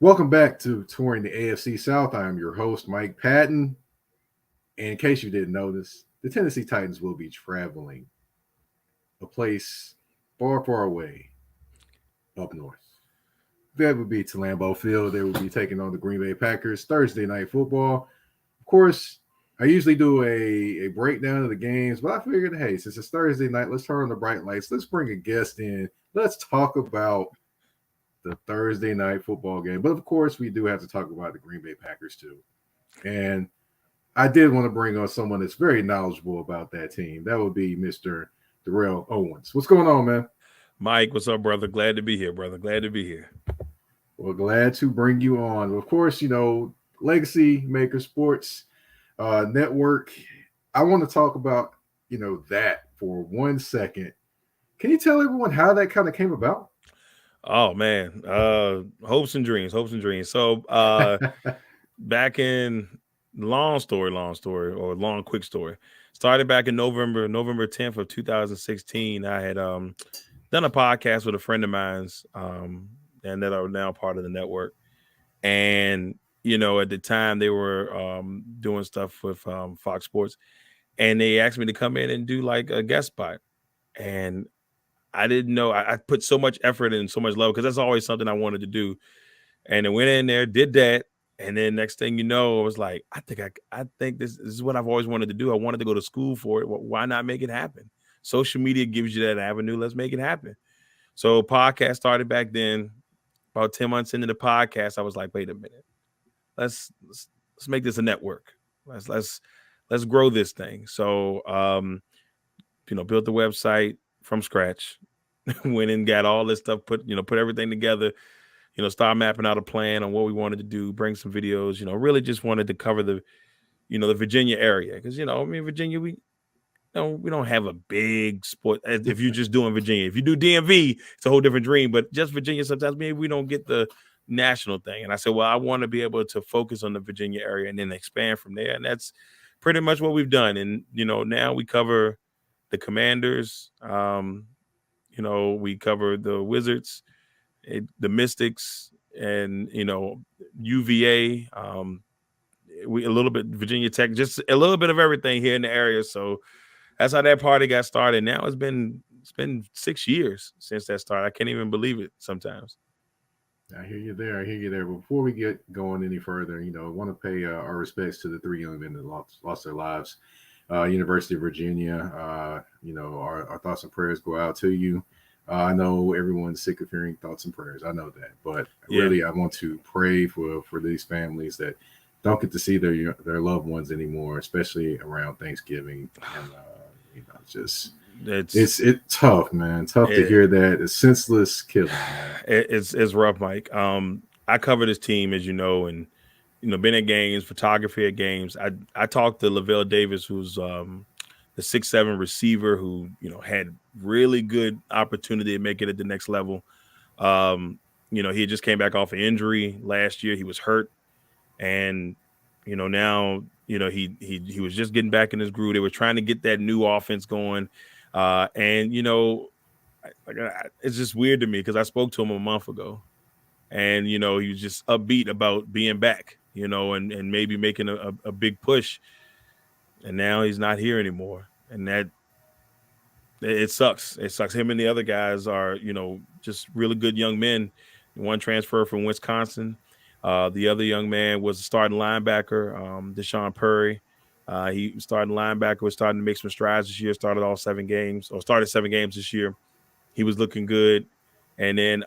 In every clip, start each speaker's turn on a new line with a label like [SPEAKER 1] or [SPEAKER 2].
[SPEAKER 1] Welcome back to Touring the AFC South. I am your host, Mike Patton. And in case you didn't notice, the Tennessee Titans will be traveling a place far, far away up north. That would be to Lambeau Field. They will be taking on the Green Bay Packers Thursday night football. Of course, I usually do a breakdown of the games, but I figured, hey, since it's Thursday night, let's turn on the bright lights. Let's bring a guest in. Let's talk about the Thursday night football game. But of course, we do have to talk about the Green Bay Packers too. And I did want to bring on someone that's very knowledgeable about that team. That would be Mr. Darrell Owens. What's going on, man?
[SPEAKER 2] Mike, what's up, brother? Glad to be here, brother. Glad to be here.
[SPEAKER 1] Well, glad to bring you on. Of course, Legacy Maker Sports Network. I want to talk about, that for 1 second. Can you tell everyone how that kind of came about?
[SPEAKER 2] Oh man, hopes and dreams. So back in long quick story. Started back in November 10th of 2016. I had done a podcast with a friend of mine's, and that are now part of the network. And at the time they were doing stuff with Fox Sports, and they asked me to come in and do like a guest spot. And I didn't know. I put so much effort and so much love because that's always something I wanted to do. And I went in there, did that, and then next thing you know, I was like, I think this is what I've always wanted to do. I wanted to go to school for it. Why not make it happen? Social media gives you that avenue. Let's make it happen. So podcast started back then. About 10 months into the podcast, I was like, wait a minute, let's make this a network. Let's grow this thing. So built the website from scratch, went and got all this stuff, put everything together, start mapping out a plan on what we wanted to do, bring some videos, really just wanted to cover the Virginia area. Because, Virginia, we don't have a big sport. If you're just doing Virginia, if you do DMV, it's a whole different dream, but just Virginia, sometimes maybe we don't get the national thing. And I said, well, I want to be able to focus on the Virginia area and then expand from there. And that's pretty much what we've done. And, now we cover the Commanders, we cover the Wizards, the Mystics, and UVA. We a little bit Virginia Tech, just a little bit of everything here in the area. So that's how that party got started. Now it's been 6 years since that started. I can't even believe it sometimes.
[SPEAKER 1] I hear you there. But before we get going any further, I want to pay our respects to the three young men that lost their lives. University of Virginia, our thoughts and prayers go out to you. I know everyone's sick of hearing thoughts and prayers. I know that, but really, I want to pray for these families that don't get to see their loved ones anymore, especially around Thanksgiving. And it's tough, man. Tough to hear that. It's senseless killing.
[SPEAKER 2] It's rough, Mike. I cover this team, as you know, and been at games, photography at games. I talked to Lavelle Davis, who's the 6'7" receiver who, had really good opportunity to make it at the next level. He just came back off an injury last year. He was hurt. And, now, he was just getting back in his groove. They were trying to get that new offense going. And, it's just weird to me because I spoke to him a month ago. And, he was just upbeat about being back, and maybe making a big push. And now he's not here anymore. And that it sucks. It sucks. Him and the other guys are, just really good young men. One transfer from Wisconsin. The other young man was a starting linebacker, Deshaun Purry. He starting linebacker, was starting to make some strides this year, started 7 games this year. He was looking good. And then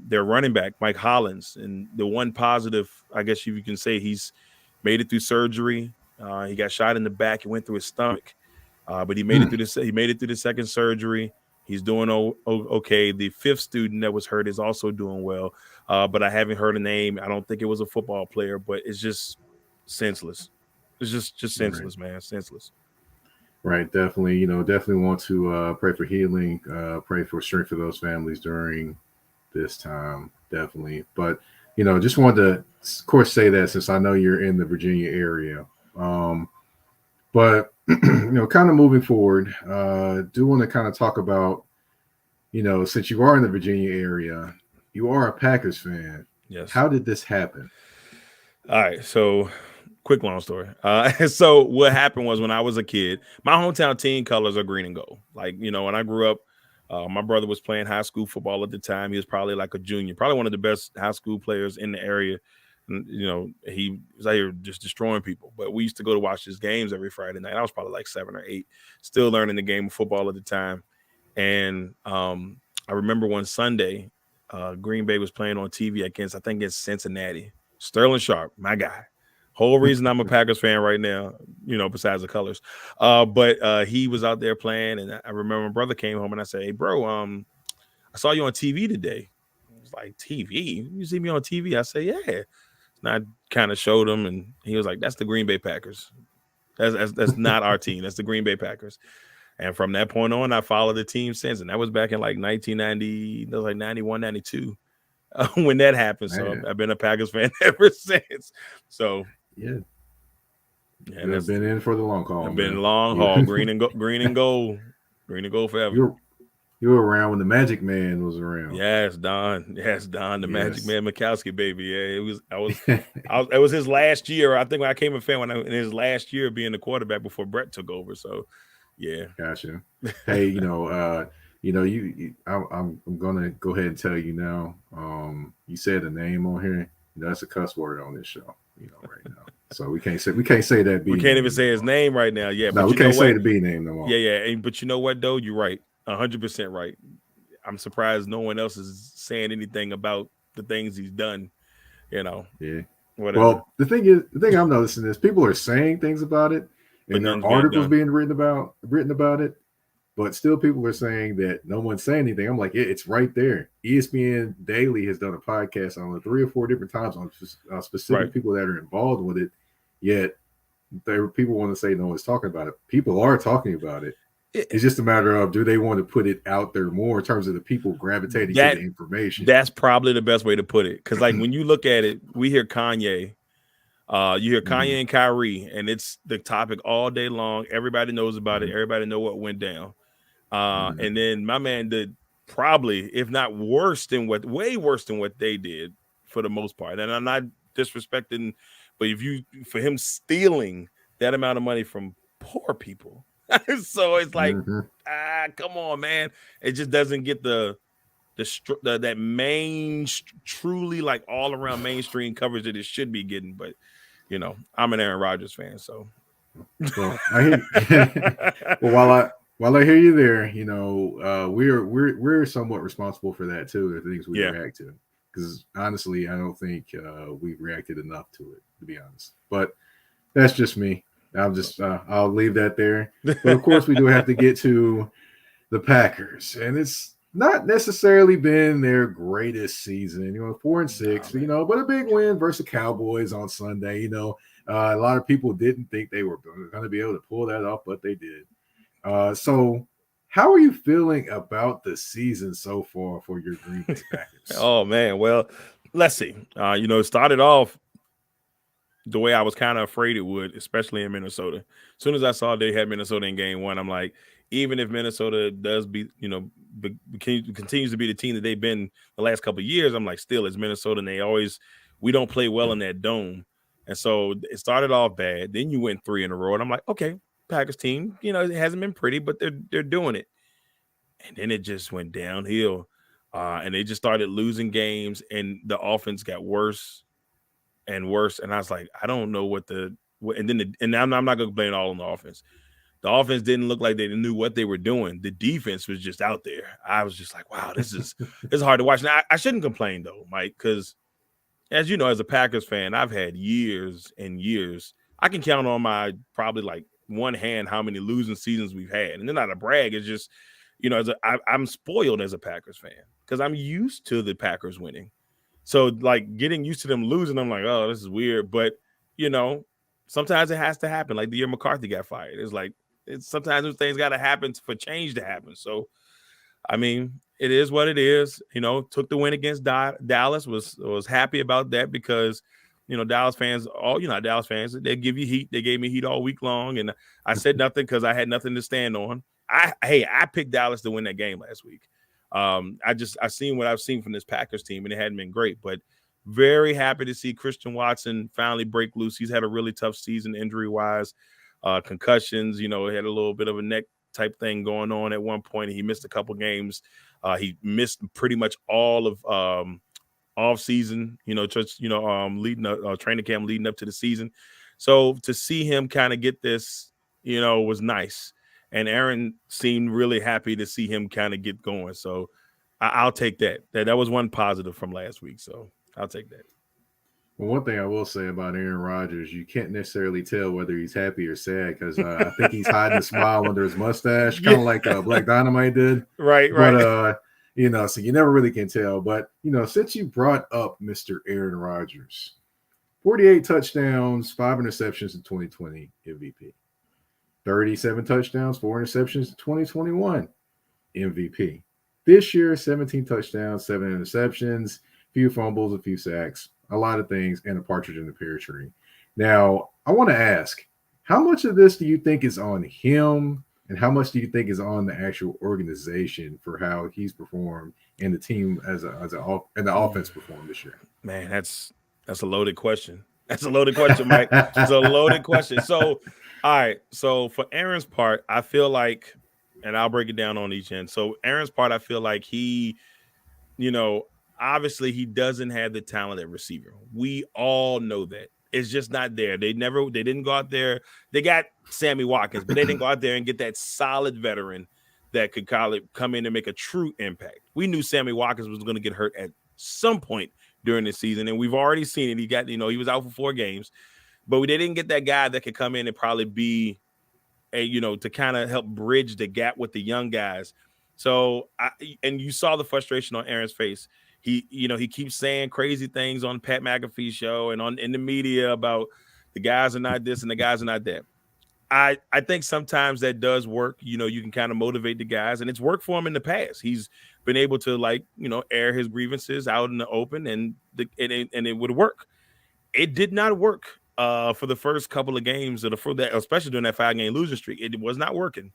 [SPEAKER 2] their running back, Mike Hollins. And the one positive, I guess you can say, he's made it through surgery. He got shot in the back. It went through his stomach. But he made it through the second surgery. He's doing okay. The 5th student that was hurt is also doing well. But I haven't heard a name. I don't think it was a football player, but it's just senseless. It's just senseless, right, man. Senseless.
[SPEAKER 1] Right. Definitely. Definitely want to pray for healing, pray for strength for those families during this time. Definitely. But, just wanted to, of course, say that since I know you're in the Virginia area. But, kind of moving forward, do want to kind of talk about, since you are in the Virginia area, you are a Packers fan.
[SPEAKER 2] Yes.
[SPEAKER 1] How did this happen?
[SPEAKER 2] All right. So, quick long story. So what happened was when I was a kid, my hometown team colors are green and gold. Like, when I grew up, my brother was playing high school football at the time. He was probably like a junior, probably one of the best high school players in the area. And, he was out here just destroying people. But we used to go to watch his games every Friday night. I was probably like 7 or 8, still learning the game of football at the time. And I remember one Sunday, Green Bay was playing on TV I think it's Cincinnati. Sterling Sharp, my guy. Whole reason I'm a Packers fan right now, besides the colors. But he was out there playing, and I remember my brother came home and I said, "Hey, bro, I saw you on TV today." He was like, "TV? You see me on TV?" I said, "Yeah." And I kind of showed him, and he was like, "That's the Green Bay Packers. That's not our team. That's the Green Bay Packers." And from that point on, I followed the team since, and that was back in like 1990, that was like 91, 92. When that happened. So I've been a Packers fan ever since. So
[SPEAKER 1] yeah,
[SPEAKER 2] and
[SPEAKER 1] I've been in for the long haul.
[SPEAKER 2] I've been in long haul. Green and gold, green and gold forever.
[SPEAKER 1] You were around when the Magic Man was around.
[SPEAKER 2] Yes, Don. The Magic Man Mikowski, baby. Yeah, it was his last year. I think when I came a fan in his last year being the quarterback before Brett took over. So yeah,
[SPEAKER 1] gotcha. Hey, I'm gonna go ahead and tell you now. You said a name on here. That's a cuss word on this show. Right now. So we can't say that.
[SPEAKER 2] We can't even say his name right now. Yeah,
[SPEAKER 1] no, we can't say the B name no more.
[SPEAKER 2] Yeah. But you know what though? You're right. 100% right. I'm surprised no one else is saying anything about the things he's done. Yeah. Whatever.
[SPEAKER 1] Well, the thing I'm noticing is people are saying things about it, and there are articles being written about it. But still, people are saying that no one's saying anything. I'm like, it's right there. ESPN Daily has done a podcast on it 3 or 4 different times on specific people that are involved with it. Yet, people want to say no one's talking about it. People are talking about it. It's just a matter of, do they want to put it out there more in terms of the people gravitating to the information?
[SPEAKER 2] That's probably the best way to put it. Because, like, when you look at it, we hear Kanye. You hear Kanye and Kyrie, and it's the topic all day long. Everybody knows about it. Everybody know what went down. And then my man did probably, if not way worse than what they did for the most part. And I'm not disrespecting, but for him stealing that amount of money from poor people. So it's like, come on, man. It just doesn't get that main, truly like all around mainstream coverage that it should be getting. But, I'm an Aaron Rodgers fan. So,
[SPEAKER 1] well, while I hear you there, we're somewhat responsible for that too. The things we react to, because honestly, I don't think we've reacted enough to it, to be honest. But that's just me. I'll leave that there. But of course, we do have to get to the Packers, and it's not necessarily been their greatest season. 4-6, but a big win versus the Cowboys on Sunday. A lot of people didn't think they were going to be able to pull that off, but they did. So how are you feeling about the season so far for your Green Bay Packers?
[SPEAKER 2] Oh, man. Well, let's see. It started off the way I was kind of afraid it would, especially in Minnesota. As soon as I saw they had Minnesota in game 1, I'm like, even if Minnesota does continues to be the team that they've been the last couple of years, I'm like, still, it's Minnesota, and we don't play well in that dome. And so it started off bad. Then you went 3 in a row, and I'm like, okay, Packers team, it hasn't been pretty, but they're doing it. And then it just went downhill, and they just started losing games, and the offense got worse and worse. And I was like, I don't know and I'm not going to blame it all on the offense. The offense didn't look like they knew what they were doing. The defense was just out there. I was just like, wow, this is hard to watch. Now, I shouldn't complain though, Mike, because as you know, as a Packers fan, I've had years and years. I can count on my probably like one hand how many losing seasons we've had. And they're not a brag. It's just, I'm spoiled as a Packers fan because I'm used to the Packers winning. So like getting used to them losing, I'm like, oh, this is weird. But, sometimes it has to happen. Like the year McCarthy got fired. It's like, sometimes those things got to happen for change to happen. So, I mean, it is what it is. Took the win against Dallas, was happy about that because, Dallas fans, Dallas fans, they give you heat. They gave me heat all week long. And I said nothing because I had nothing to stand on. I picked Dallas to win that game last week. I seen what I've seen from this Packers team, and it hadn't been great. But Very happy to see Christian Watson finally break loose. He's had a really tough season injury-wise, concussions. He had a little bit of a neck type thing going on at one point. He missed a couple games. He missed pretty much all of off season, leading up training camp leading up to the season. So to see him kind of get this, was nice. And Aaron seemed really happy to see him kind of get going. So I'll take that. That was one positive from last week. So I'll take that.
[SPEAKER 1] Well, one thing I will say about Aaron Rodgers, you can't necessarily tell whether he's happy or sad because I think he's hiding a smile under his mustache, kind of like Black Dynamite did.
[SPEAKER 2] Right.
[SPEAKER 1] But, so you never really can tell. But, since you brought up Mr. Aaron Rodgers, 48 touchdowns, 5 interceptions in 2020 MVP. 37 touchdowns, 4 interceptions in 2021 MVP. This year, 17 touchdowns, 7 interceptions, few fumbles, a few sacks, a lot of things, and a partridge in the pear tree. Now, I want to ask, how much of this do you think is on him, and how much do you think is on the actual organization for how he's performed and the team and the offense performed this year?
[SPEAKER 2] Man, that's a loaded question. That's a loaded question, Mike. It's a loaded question. So, all right. So for Aaron's part, I feel like, and I'll break it down on each end. So Aaron's part, I feel like he, obviously he doesn't have the talent at receiver. We all know that. It's just not there. They didn't go out there. They got Sammy Watkins, but they didn't go out there and get that solid veteran that could come in and make a true impact. We knew Sammy Watkins was going to get hurt at some point during the season, and we've already seen it. He got, he was out for 4 games, but they didn't get that guy that could come in and probably be to kind of help bridge the gap with the young guys. So, and you saw the frustration on Aaron's face. He keeps saying crazy things on Pat McAfee's show and in the media about the guys are not this and the guys are not that. I think sometimes that does work. You can kind of motivate the guys, and it's worked for him in the past. He's been able to air his grievances out in the open, and it would work. It did not work for the first couple of games, especially during that 5-game losing streak. It was not working,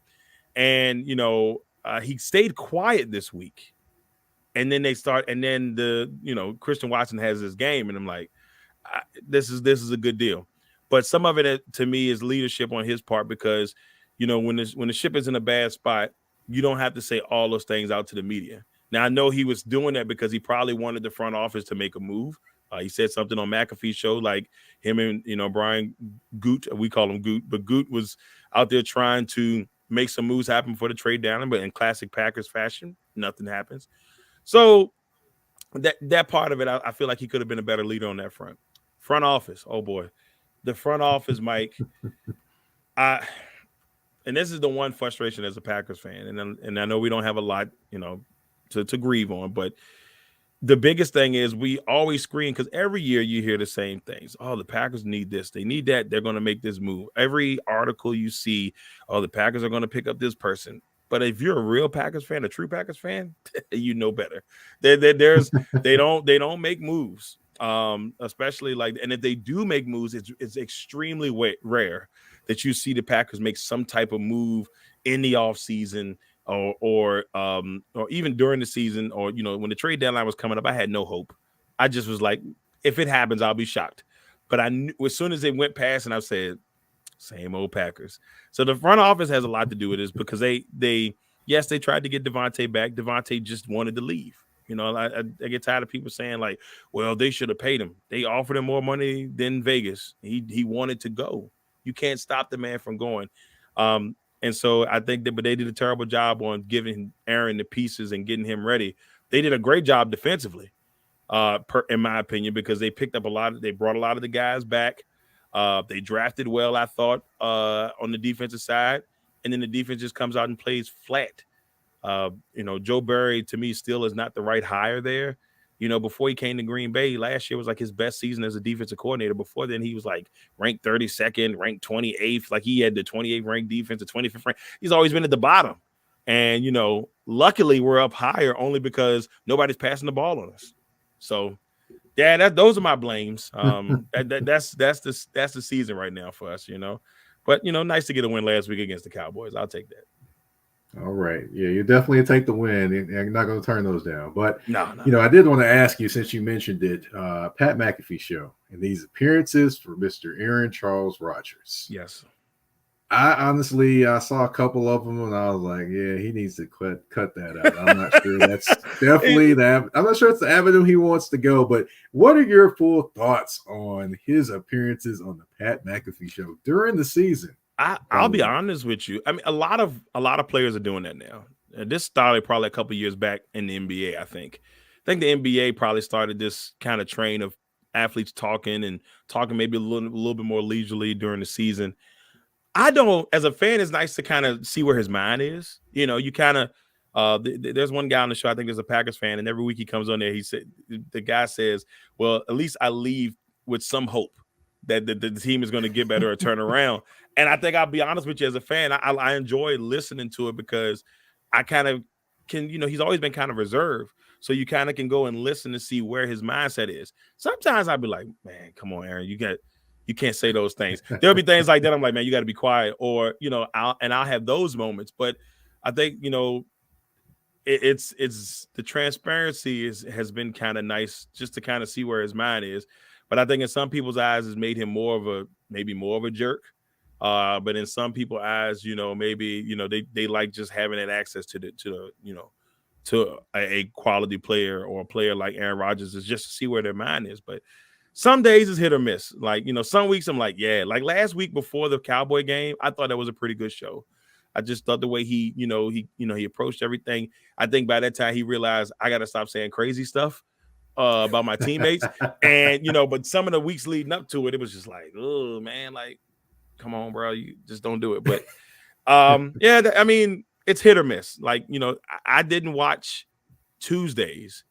[SPEAKER 2] and he stayed quiet this week, and then Christian Watson has this game, and I'm like, this is a good deal. But some of it, to me, is leadership on his part because, when the ship is in a bad spot, you don't have to say all those things out to the media. Now, I know he was doing that because he probably wanted the front office to make a move. He said something on McAfee's show, like him and, Brian Goot, we call him Goot, but Goot was out there trying to make some moves happen for the trade down, but in classic Packers fashion, nothing happens. So that part of it, I feel like he could have been a better leader on that front. Front office, oh boy. The front office, Mike, and this is the one frustration as a Packers fan, and I know we don't have a lot, to grieve on, but the biggest thing is we always scream because every year you hear the same things. Oh, the Packers need this. They need that. They're going to make this move. Every article you see, oh, the Packers are going to pick up this person. But if you're a real Packers fan, a true Packers fan, you know better. They don't make moves. Especially and if they do make moves, it's extremely rare that you see the Packers make some type of move in the offseason or even during the season, or when the trade deadline was coming up. I had no hope. I just was like, if it happens, I'll be shocked. But I knew as soon as it went past, and I said, same old Packers. So the front office has a lot to do with this because they tried to get Devontae back. Devontae just wanted to leave. I get tired of people saying like, well, they should have paid him. They offered him more money than Vegas. He wanted to go. You can't stop the man from going. And so I think but they did a terrible job on giving Aaron the pieces and getting him ready. They did a great job defensively, in my opinion, because they picked up they brought a lot of the guys back. They drafted well, I thought, on the defensive side. And then the defense just comes out and plays flat. Joe Barry, to me, still is not the right hire there. Before he came to Green Bay, last year was like his best season as a defensive coordinator. Before then, he was like ranked 32nd, ranked 28th. Like he had the 28th ranked defense, the 25th ranked. He's always been at the bottom. And, luckily we're up higher only because nobody's passing the ball on us. So, yeah, those are my blames. That's the season right now for us, But, nice to get a win last week against the Cowboys. I'll take that.
[SPEAKER 1] All right. Yeah, you definitely take the win. And I'm not going to turn those down. But,
[SPEAKER 2] No, no,
[SPEAKER 1] you know,
[SPEAKER 2] no.
[SPEAKER 1] I did want to ask you, since you mentioned it, Pat McAfee show and these appearances for Mr. Aaron Charles Rodgers.
[SPEAKER 2] Yes.
[SPEAKER 1] I saw a couple of them and I was like, yeah, he needs to cut that out. I'm not sure that's definitely that. I'm not sure it's the avenue he wants to go. But what are your full thoughts on his appearances on the Pat McAfee show during the season?
[SPEAKER 2] I'll be honest with you. I mean, a lot of players are doing that now. This started probably a couple years back in the NBA. I think the NBA probably started this kind of train of athletes talking maybe a little bit more leisurely during the season. I don't, as a fan, it's nice to kind of see where his mind is. You know, you kind of, there's one guy on the show, I think there's a Packers fan, and every week he comes on there, the guy says, well, at least I leave with some hope that the team is going to get better or turn around. And I think I'll be honest with you, as a fan, I enjoy listening to it because I kind of can, he's always been kind of reserved. So you kind of can go and listen to see where his mindset is. Sometimes I'd be like, man, come on, Aaron, you can't say those things. There'll be things like that. I'm like, man, you got to be quiet, or I'll have those moments. But I think it's the transparency has been kind of nice just to kind of see where his mind is. But I think in some people's eyes, it's made him maybe more of a jerk. But in some people's eyes, maybe they like just having that access to a quality player or a player like Aaron Rodgers is just to see where their mind is. But some days it's hit or miss. Like, some weeks I'm like, yeah, like last week before the Cowboy game, I thought that was a pretty good show. I just thought the way he approached everything. I think by that time he realized I got to stop saying crazy stuff about my teammates. And, but some of the weeks leading up to it, it was just like, oh man, like, come on, bro, you just don't do it. But I mean, it's hit or miss. Like, I didn't watch Tuesdays.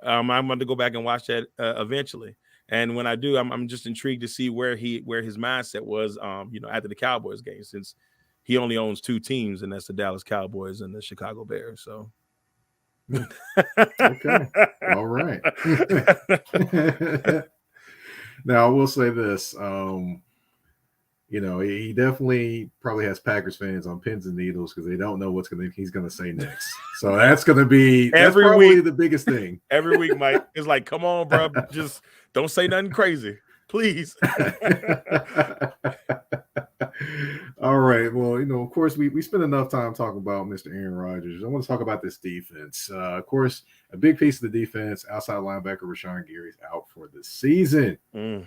[SPEAKER 2] I'm going to go back and watch that eventually. And when I do, I'm just intrigued to see where his mindset was, after the Cowboys game, since he only owns two teams, and that's the Dallas Cowboys and the Chicago Bears. So,
[SPEAKER 1] okay, all right. Now I will say this: he definitely probably has Packers fans on pins and needles because they don't know he's going to say next. So that's going to be probably the biggest thing.
[SPEAKER 2] Every week, Mike, it's like, come on, bro, just don't say nothing crazy, please.
[SPEAKER 1] All right. Well, of course, we spent enough time talking about Mr. Aaron Rodgers. I want to talk about this defense. Of course, a big piece of the defense, outside linebacker Rashawn Gary's out for the season.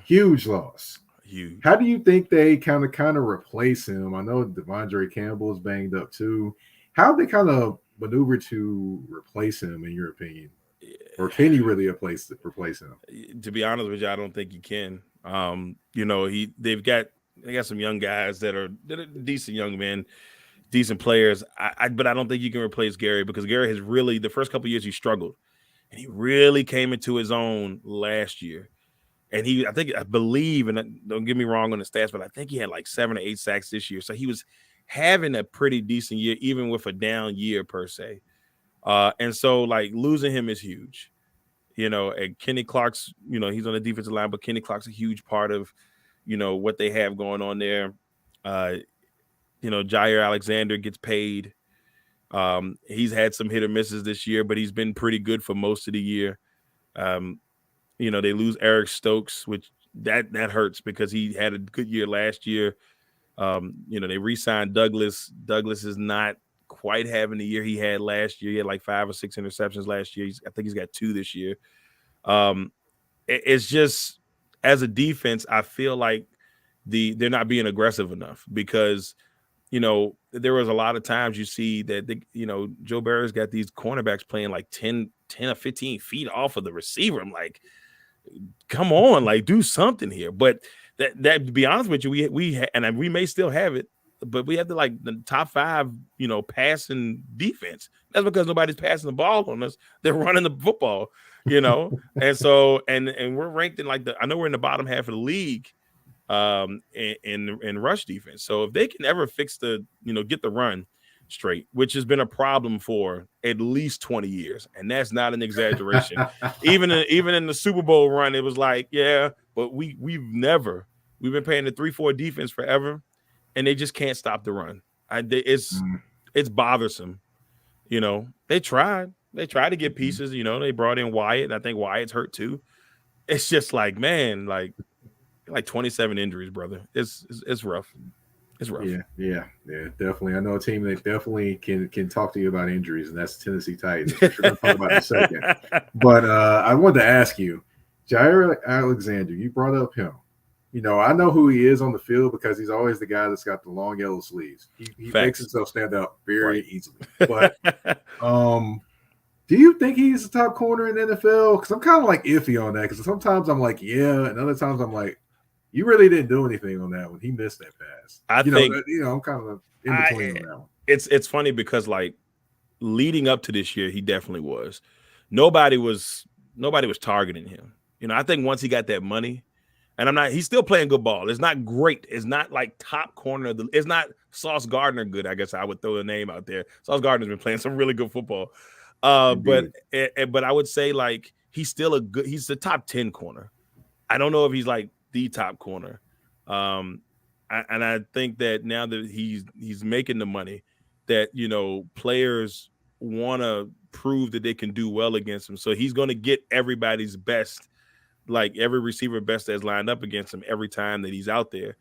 [SPEAKER 1] Huge loss.
[SPEAKER 2] Huge.
[SPEAKER 1] How do you think they kind of replace him? I know Devondre Campbell is banged up too. How do they kind of maneuver to replace him, in your opinion? Or can you really replace him?
[SPEAKER 2] To be honest with you, I don't think you can. They got some young guys that are decent young men, decent players. But I don't think you can replace Gary, because Gary has really, the first couple of years he struggled, and he really came into his own last year. And I believe, and don't get me wrong on the stats, but I think he had like 7 or 8 sacks this year. So he was having a pretty decent year, even with a down year per se. And so like losing him is huge. And Kenny Clark's, he's on the defensive line, but Kenny Clark's a huge part of, what they have going on there. Jair Alexander gets paid. He's had some hit or misses this year, but he's been pretty good for most of the year. They lose Eric Stokes, which that hurts because he had a good year last year. They re-signed Douglas. Douglas is not quite having the year he had last year. He had like 5 or 6 interceptions last year. I think he's got 2 this year. It's just, as a defense, I feel like they're not being aggressive enough, because there was a lot of times you see that Joe Barry's got these cornerbacks playing like 10 or 15 feet off of the receiver. I'm like, come on, like, do something here. But that to be honest with you, we may still have it, but we have the top 5, passing defense. That's because nobody's passing the ball on us. They're running the football, and so and we're ranked in I know we're in the bottom half of the league in rush defense. So if they can ever fix get the run straight, which has been a problem for at least 20 years, and that's not an exaggeration. even in the Super Bowl run, it was like, yeah, but we've been paying the 3-4 defense forever, and they just can't stop the run. it's bothersome. They tried to get pieces. They brought in Wyatt, and I think Wyatt's hurt too. It's just like, man, like 27 injuries, brother. It's rough. It's rough.
[SPEAKER 1] Yeah, definitely. I know a team that definitely can talk to you about injuries, and that's the Tennessee Titans, which we're going to talk about in a second. But I wanted to ask you, Jair Alexander, you brought up him. I know who he is on the field because he's always the guy that's got the long yellow sleeves. He makes himself stand out very easily. But do you think he's the top corner in the NFL? Because I'm kind of like iffy on that. Because sometimes I'm like, yeah, and other times I'm like, you really didn't do anything on that one. He missed that pass.
[SPEAKER 2] I think
[SPEAKER 1] I'm kind of in between on that one.
[SPEAKER 2] It's funny because like leading up to this year, he definitely was. Nobody was targeting him. I think once he got that money, and he's still playing good ball. It's not great. It's not like top corner. It's not Sauce Gardner good. I guess I would throw a name out there. Sauce Gardner's been playing some really good football. But I would say like he's the top 10 corner. I don't know if he's like the top corner. And I think that now that he's making the money, that players want to prove that they can do well against him. So he's going to get everybody's best, like every receiver best that's lined up against him every time that he's out there.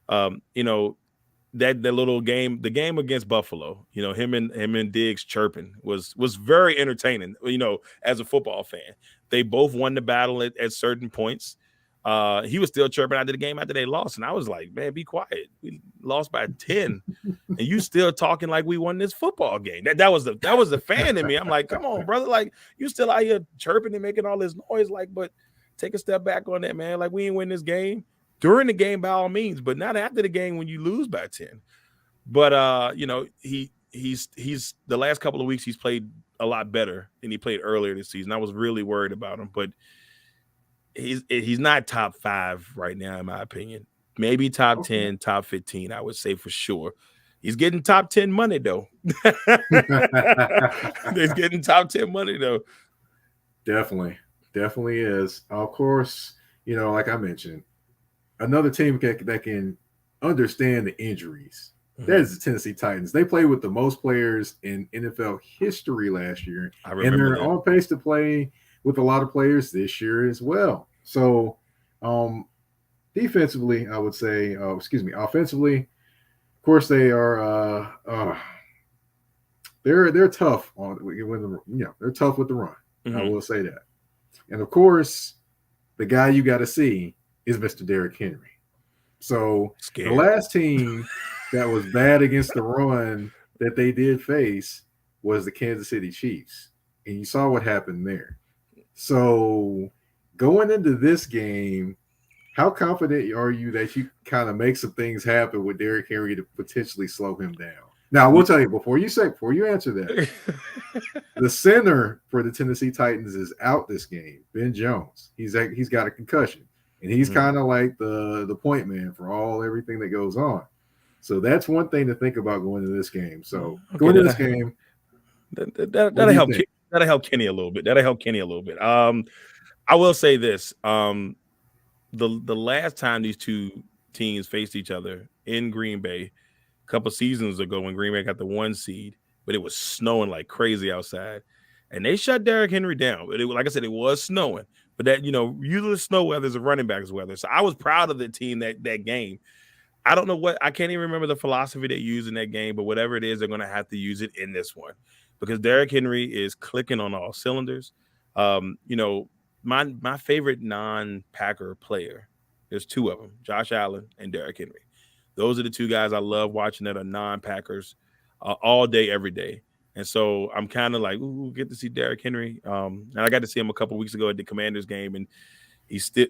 [SPEAKER 2] That little game, the game against Buffalo, him and Diggs chirping was very entertaining. As a football fan, they both won the battle at certain points. He was still chirping after the game after they lost, and I was like, man, be quiet. We lost by 10, and you still talking like we won this football game. That was the fan in me. I'm like, come on, brother, like you still out here chirping and making all this noise, like, but take a step back on that, man. Like we ain't win this game during the game by all means, but not after the game when you lose by 10. But he's the last couple of weeks he's played a lot better than he played earlier this season. I was really worried about him, but he's not top 5 right now, in my opinion. Maybe top 10, top 15, I would say for sure. He's getting top 10 money, though. He's getting top 10 money, though.
[SPEAKER 1] Definitely is. Of course, like I mentioned, another team that can understand the injuries. That is the Tennessee Titans. They played with the most players in NFL history last year, and they're on pace to play with a lot of players this year as well. So, defensively, I would say, offensively, of course, they are. They're tough they're tough with the run. Mm-hmm. I will say that, and of course, the guy you got to see is Mr. Derrick Henry. So the last team that was bad against the run that they did face was the Kansas City Chiefs, and you saw what happened there. So going into this game, how confident are you that you kind of make some things happen with Derrick Henry to potentially slow him down? Now, I will tell you before you answer that, the center for the Tennessee Titans is out this game, Ben Jones. He's got a concussion, and he's kind of like the point man for everything that goes on. So that's one thing to think about going into this game. So going into this game,
[SPEAKER 2] that'll help. That'll help Kenny a little bit. I will say this: the last time these two teams faced each other in Green Bay, a couple seasons ago, when Green Bay got the 1 seed, but it was snowing like crazy outside, and they shut Derrick Henry down. But like I said, it was snowing. But that usually snow weather is a running back's weather. So I was proud of the team that game. I don't know I can't even remember the philosophy they used in that game, but whatever it is, they're going to have to use it in this one because Derrick Henry is clicking on all cylinders. My favorite non-Packer player, there's 2 of them, Josh Allen and Derrick Henry. Those are the 2 guys I love watching that are non-Packers all day, every day. And so I'm kind of like, ooh, get to see Derrick Henry. And I got to see him a couple weeks ago at the Commanders game, and he's still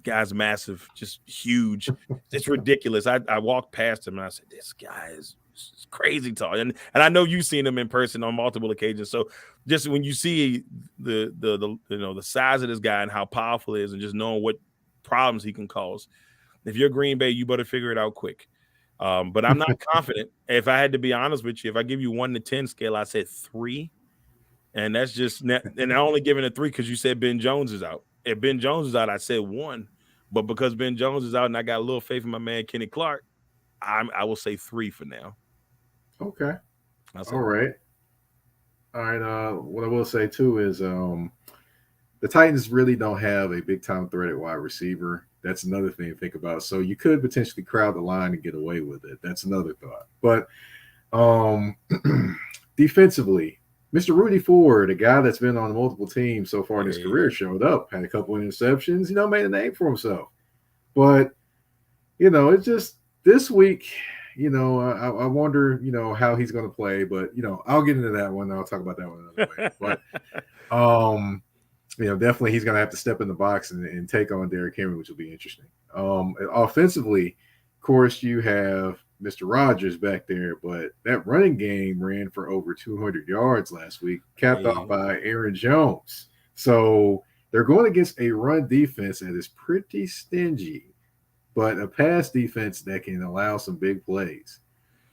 [SPEAKER 2] guy's massive, just huge. It's ridiculous. I walked past him and I said, this guy is crazy tall. And I know you've seen him in person on multiple occasions. So just when you see the size of this guy and how powerful he is and just knowing what problems he can cause, if you're Green Bay, you better figure it out quick. But I'm not confident. If I had to be honest with you, if I give you 1 to 10 scale, I said 3. And that's just, and I'm only giving it 3 because you said Ben Jones is out. If Ben Jones is out, I said 1. But because Ben Jones is out and I got a little faith in my man Kenny Clark, I will say 3 for now.
[SPEAKER 1] Okay.
[SPEAKER 2] That's
[SPEAKER 1] All
[SPEAKER 2] it.
[SPEAKER 1] right. All right. What I will say too is the Titans really don't have a big time threat at wide receiver. That's another thing to think about. So you could potentially crowd the line and get away with it. That's another thought. But um, defensively, Mr. Rudy Ford, a guy that's been on multiple teams so far in his
[SPEAKER 2] Hey,
[SPEAKER 1] career, showed up, had a couple of interceptions, made a name for himself. But it's just this week. I wonder, how he's going to play. But I'll get into that one. I'll talk about that one another way. But definitely he's going to have to step in the box and take on Derrick Henry, which will be interesting. Offensively, of course, you have Mr. Rodgers back there, but that running game ran for over 200 yards last week, capped off
[SPEAKER 2] hey,
[SPEAKER 1] by Aaron Jones. So they're going against a run defense that is pretty stingy, but a pass defense that can allow some big plays.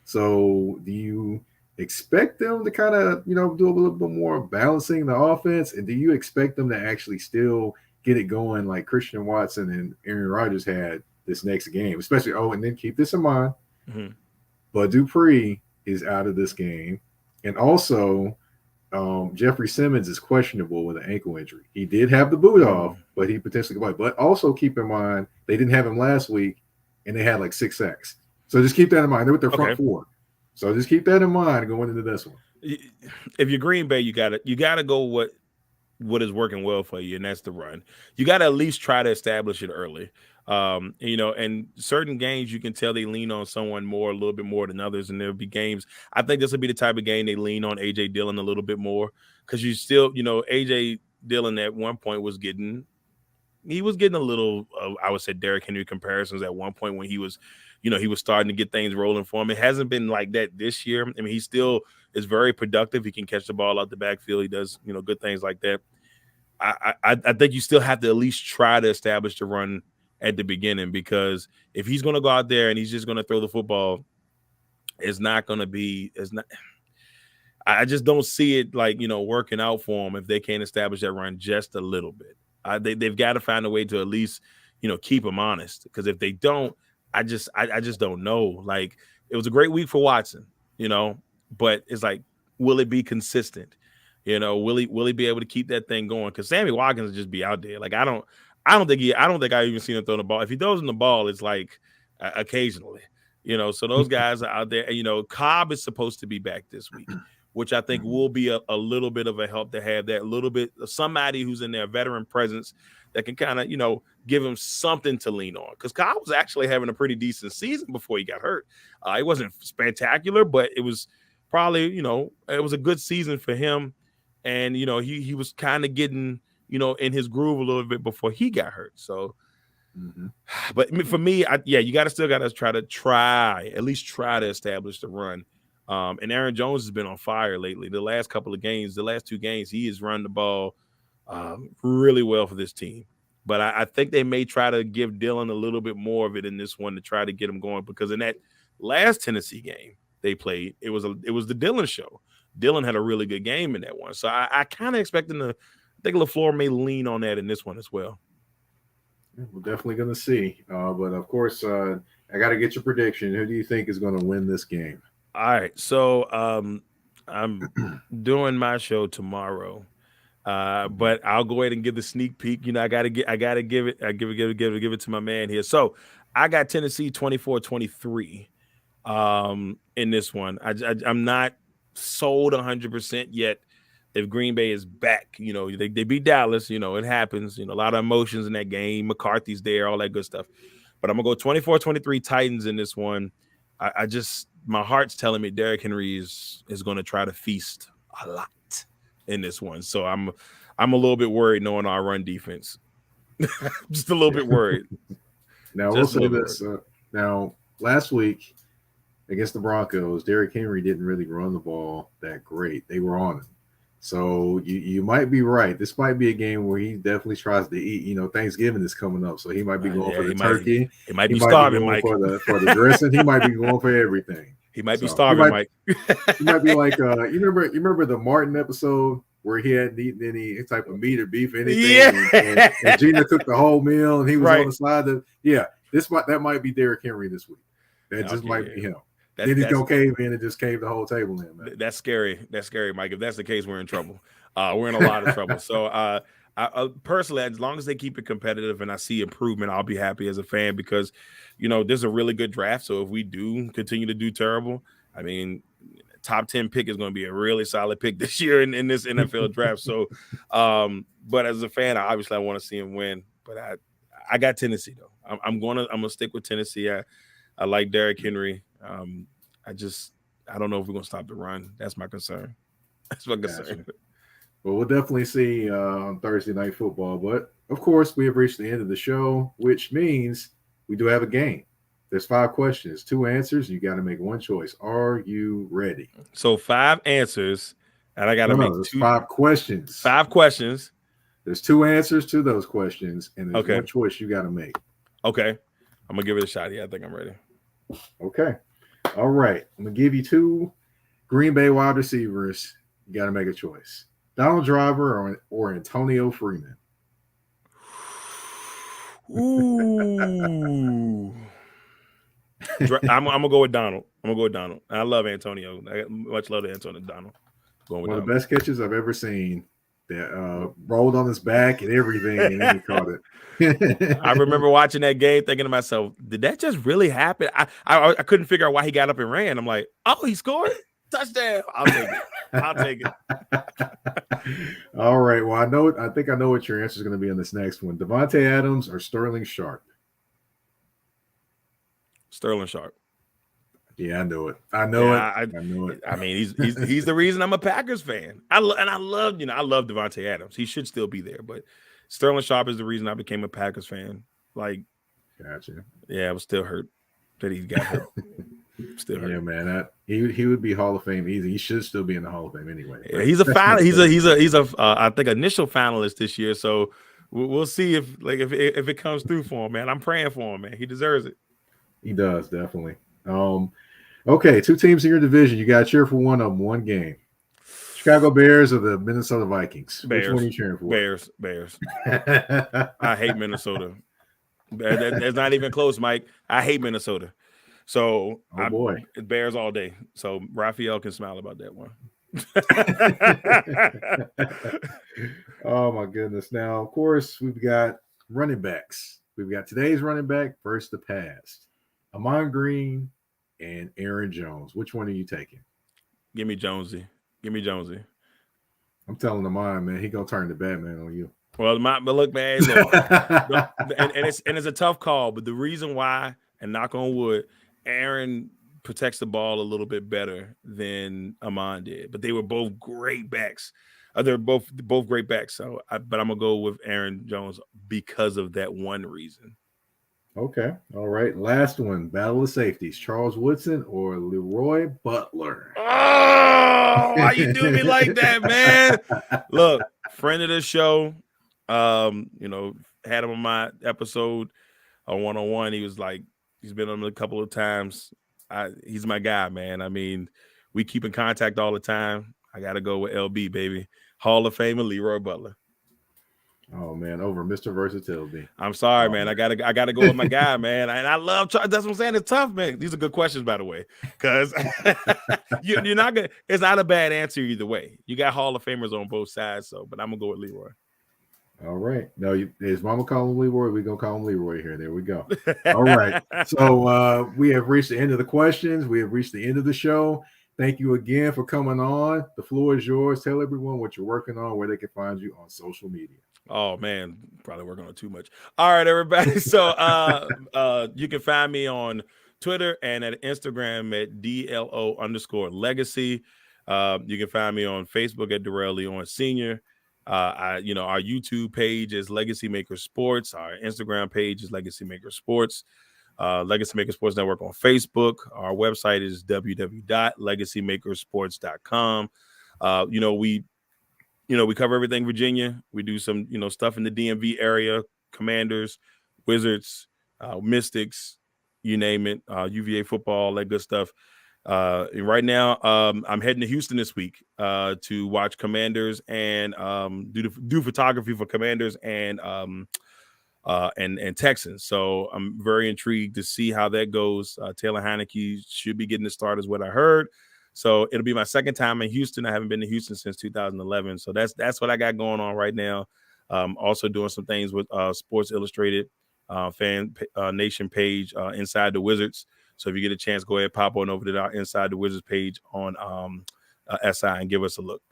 [SPEAKER 1] So do you expect them to kind of, do a little bit more balancing the offense? And do you expect them to actually still get it going like Christian Watson and Aaron Rodgers had this next game? Especially, and then keep this in mind,
[SPEAKER 2] mm-hmm.
[SPEAKER 1] Bud Dupree is out of this game. And also, Jeffrey Simmons is questionable with an ankle injury. He did have the boot off, but he potentially could play. But also keep in mind, they didn't have him last week, and they had like 6 sacks. So just keep that in mind. They're with their front four. So just keep that in mind going into this one.
[SPEAKER 2] If you're Green Bay, you gotta go what is working well for you, and that's the run. You got to at least try to establish it early. And certain games you can tell they lean on someone a little bit more than others, and there'll be games. I think this will be the type of game they lean on AJ Dillon a little bit more because you still, AJ Dillon at one point was getting a little, I would say, Derrick Henry comparisons at one point when he was starting to get things rolling for him. It hasn't been like that this year. I mean, he still is very productive. He can catch the ball out the backfield. He does, good things like that. I think you still have to at least try to establish the run at the beginning, because if he's going to go out there and he's just going to throw the football, it's not going to be. It's not. I just don't see it working out for him if they can't establish that run just a little bit. They've got to find a way to at least keep him honest, because if they don't, I just don't know. Like, it was a great week for Watson, but it's like, will it be consistent? Will he be able to keep that thing going? Because Sammy Watkins will just be out there. Like, I don't think I've even seen him throw the ball. If he throws in the ball, it's like occasionally, So those guys are out there. And, Cobb is supposed to be back this week, which I think will be a little bit of a help to have that little bit of somebody who's in their veteran presence that can kind of, give him something to lean on. Because Cobb was actually having a pretty decent season before he got hurt. It wasn't spectacular, but it was probably, it was a good season for him. And, he was kind of getting, in his groove a little bit before he got hurt. So, but for me, you got to at least try to establish the run. And Aaron Jones has been on fire lately. The last 2 games, he has run the ball really well for this team. But I think they may try to give Dillon a little bit more of it in this one to try to get him going, because in that last Tennessee game they played, it was the Dillon show. Dillon had a really good game in that one. So I kind of expect him to, I think LaFleur may lean on that in this one as well.
[SPEAKER 1] We're definitely going to see. But of course, I got to get your prediction. Who do you think is going to win this game?
[SPEAKER 2] All right. So I'm doing my show tomorrow. But I'll go ahead and give the sneak peek. I gotta give it to my man here. So I got Tennessee 24-23 in this one. I'm not sold 100% yet if Green Bay is back. They beat Dallas. It happens. A lot of emotions in that game. McCarthy's there, all that good stuff. But I'm gonna go 24-23 Titans in this one. My heart's telling me Derrick Henry is going to try to feast a lot in this one. So I'm a little bit worried knowing our run defense. Just a little bit worried.
[SPEAKER 1] Now, we'll say this. Now, last week against the Broncos, Derrick Henry didn't really run the ball that great. They were on him. So you might be right. This might be a game where he definitely tries to eat. Thanksgiving is coming up, so he might be going for the turkey.
[SPEAKER 2] He might be starving, Mike.
[SPEAKER 1] For the dressing. He might be going for everything.
[SPEAKER 2] He might be starving, Mike.
[SPEAKER 1] He might be like you remember the Martin episode where he hadn't eaten any type of meat or beef or anything, and Gina took the whole meal and he was on the side. That might be Derrick Henry this week. That just might be him. Then he's gonna cave in and just cave the whole table in, man.
[SPEAKER 2] That's scary. That's scary, Mike. If that's the case, we're in trouble. We're in a lot of trouble. So I personally, as long as they keep it competitive and I see improvement, I'll be happy as a fan because, there's a really good draft. So if we do continue to do terrible, I mean, top 10 pick is going to be a really solid pick this year in this NFL draft. So, but as a fan, I want to see him win. But I got Tennessee though. I'm gonna stick with Tennessee. I like Derrick Henry. I don't know if we're gonna stop the run. That's my concern. That's my concern.
[SPEAKER 1] Well, we'll definitely see on Thursday Night Football. But of course, we have reached the end of the show, which means we do have a game. There's 5 questions, 2 answers. You got to make one choice. Are you ready?
[SPEAKER 2] So 5 answers, and I got to make
[SPEAKER 1] 5 questions.
[SPEAKER 2] 5 questions.
[SPEAKER 1] There's 2 answers to those questions, and there's one choice you got to make.
[SPEAKER 2] Okay. I'm going to give it a shot. Yeah, I think I'm ready.
[SPEAKER 1] Okay. All right. I'm going to give you 2 Green Bay wide receivers. You got to make a choice. Donald Driver or Antonio Freeman?
[SPEAKER 2] Ooh. I'm going to go with Donald. I love Antonio. I got much love to Antonio Donald.
[SPEAKER 1] One of the best catches I've ever seen. That rolled on his back and everything, and then he caught it.
[SPEAKER 2] I remember watching that game thinking to myself, did that just really happen? I couldn't figure out why he got up and ran. I'm like, oh, he scored? Touchdown. I'll take it.
[SPEAKER 1] All right. Well, I think I know what your answer is going to be on this next one. Devontae Adams or Sterling Sharp?
[SPEAKER 2] Sterling Sharp.
[SPEAKER 1] Yeah, I know it. I know it.
[SPEAKER 2] I mean, he's the reason I'm a Packers fan. I love Devontae Adams. He should still be there, but Sterling Sharp is the reason I became a Packers fan. Like,
[SPEAKER 1] gotcha.
[SPEAKER 2] Yeah, I was still hurt that he got hurt. Still hurt.
[SPEAKER 1] Yeah, man. He would be Hall of Fame easy. He should still be in the Hall of Fame anyway.
[SPEAKER 2] Yeah, he's a final. He's a I think initial finalist this year. So we'll see if it comes through for him, man. I'm praying for him, man. He deserves it.
[SPEAKER 1] He does, definitely. Okay, 2 teams in your division. You got to cheer for one of them, one game. Chicago Bears or the Minnesota Vikings?
[SPEAKER 2] Bears.
[SPEAKER 1] Which one are you cheering for?
[SPEAKER 2] Bears. I hate Minnesota. That's not even close, Mike. I hate Minnesota. So
[SPEAKER 1] boy,
[SPEAKER 2] Bears all day. So Raphael can smile about that one.
[SPEAKER 1] Oh my goodness. Now, of course, we've got running backs. We've got today's running back versus the past. Amon Green and Aaron Jones. Which one are you taking?
[SPEAKER 2] Give me Jonesy.
[SPEAKER 1] I'm telling Amon, man, he gonna turn to Batman on you.
[SPEAKER 2] Well, but look, man, and it's a tough call, but the reason why, and knock on wood, Aaron protects the ball a little bit better than Amon did. But they were both great backs. They're both great backs. So, but I'm gonna go with Aaron Jones because of that one reason.
[SPEAKER 1] Okay. All right. Last one. Battle of safeties. Charles Woodson or Leroy Butler?
[SPEAKER 2] Oh, why you doing me like that, man? Look, friend of the show. Had him on my episode, a 1-on-1. He's been on a couple of times. He's my guy, man. I mean, we keep in contact all the time. I got to go with LB, baby. Hall of Famer Leroy Butler.
[SPEAKER 1] Oh man, over Mr. Versatility.
[SPEAKER 2] I'm sorry, man. I gotta go with my guy, man. And I love. That's what I'm saying. It's tough, man. These are good questions, by the way, because you're not gonna. It's not a bad answer either way. You got Hall of Famers on both sides, but I'm gonna go with Leroy.
[SPEAKER 1] All right. No, his mama call him Leroy. We're gonna call him Leroy here. There we go. All right. So we have reached the end of the questions. We have reached the end of the show. Thank you again for coming on. The floor is yours. Tell everyone what you're working on, where they can find you on social media.
[SPEAKER 2] Oh man, probably working on too much. All right, everybody. So you can find me on Twitter and at Instagram at DLO_legacy. You can find me on Facebook at Darrell Owens Sr. Our YouTube page is Legacy Maker Sports. Our Instagram page is Legacy Maker Sports. Legacy Maker Sports Network on Facebook. Our website is www.legacymakersports.com. We cover everything Virginia. We do some, stuff in the DMV area, Commanders, Wizards, Mystics, you name it, UVA football, all that good stuff. And right now, I'm heading to Houston this week to watch Commanders and do photography for Commanders and and Texans. So I'm very intrigued to see how that goes. Taylor Heineke should be getting the start, is what I heard. So it'll be my second time in Houston. I haven't been to Houston since 2011. So that's what I got going on right now. Also doing some things with Sports Illustrated fan nation page, Inside the Wizards. So if you get a chance, go ahead, pop on over to our Inside the Wizards page on SI and give us a look.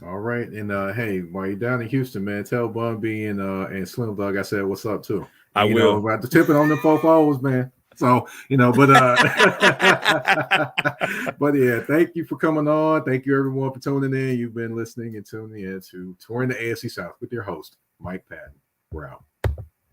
[SPEAKER 1] All right. And hey, while you're down in Houston, man, tell Bun B and Slim Dog I said what's up too.
[SPEAKER 2] I will.
[SPEAKER 1] About the tipping on the 4-4s, man. So, but but yeah, thank you for coming on. Thank you everyone for tuning in. You've been listening and tuning in to Touring the AFC South with your host, Mike Patton. We're out.